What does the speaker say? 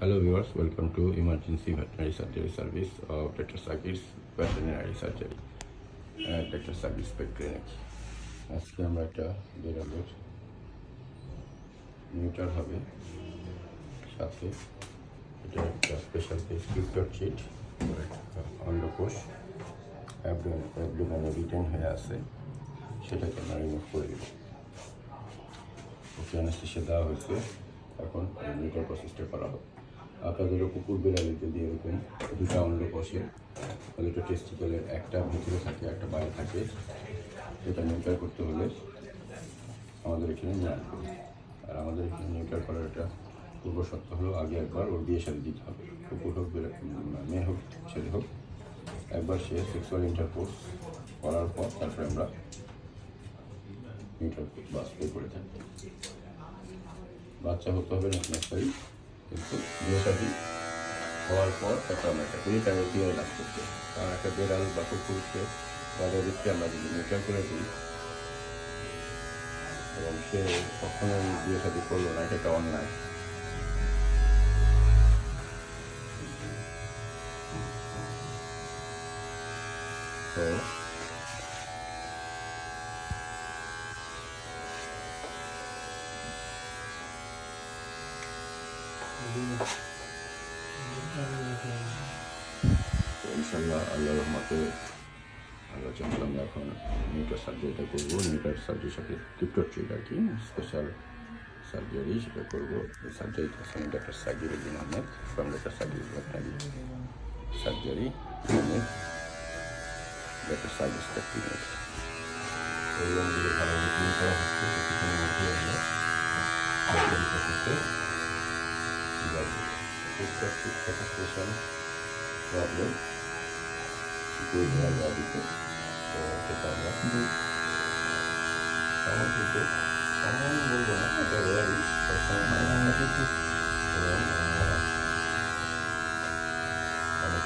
Hello viewers, welcome to Emergency Veterinary Surgery Service of Dr. Sakir's Veterinary Surgery at Dr. Sakir's Pet Clinic. আজকে আমরা একটা বিড়ালের neuter হবে, সাথে এটা একটা স্পেশাল প্রেসক্রিপ্টর চিট, অন্ডকোষ অ্যাবডোমেনে রিটেন হয়ে আছে, সেটাকে আমরা রিমুভ করে দেব। ওকে অ্যানেস্থেসিয়া দেওয়া হয়েছে, এখন নিউটার প্রসেসটা করা হবে। আপনাদেরও কুকুর বিড়ালের যদি এরকম দুটা অন্ডকোষের দুটো টেস্টিকলের একটা ভিতরে থাকে একটা বাইরে থাকে, এটা নিউটার করতে হলে আমাদের এখানে নিয়ে আসবে। আর আমাদের এখানে নিউটার করার একটা পূর্ব শর্ত হলো আগে একবার ওর বিয়ে শাদী দিতে হবে। কুকুর হোক মেয়ে হোক ছেলে হোক, একবার সে সেক্সুয়াল ইন্টারকোর্স করার পর তারপরে আমরা নিউটার বা স্প্রে করে থাকি। বাচ্চা হতে হবে না নেক্সটাই, কিন্তু বিয়ে শাদী হওয়ার পর তারপর আমরা একটা করি তাকে বিয়ে লাভ করতে। কারণ একটা বেড়াল বা কুকুরকে বা রোগীকে আমরা যদি নিউটার করে দিই এবং সে কখনোই বিয়ে শাদী করলো না, এটা একটা অন্যায়। তো ইনশাল্লাহ আল্লাহ রহমতে আমরা চাইলে আমরা এখন নিউটার সার্জারিটা করবো। নিউটার সার্জারির সাথে ক্রিপ্টো ট্রিট আর কি স্পেশাল সার্জারি, সেটা করবো। এই সার্জারিটা আছে doctor Shakir Uddin Ahmed from doctor Shakir veterinary surgery clinic, doctor Shakir clinic. এই রুমগুলো ভালোভাবে ক্লিন করা হচ্ছে, কিছুক্ষণের মধ্যে আমরা সার্জারি প্রসেসে যাবো। ক্রিপ্টো ট্রিট একটা স্পেশাল প্রবলেম দিতে, তো সেটা আমরা সামান্য বলবো না, এটা রেয়ারই সবসময় হয় না, এবং অনেক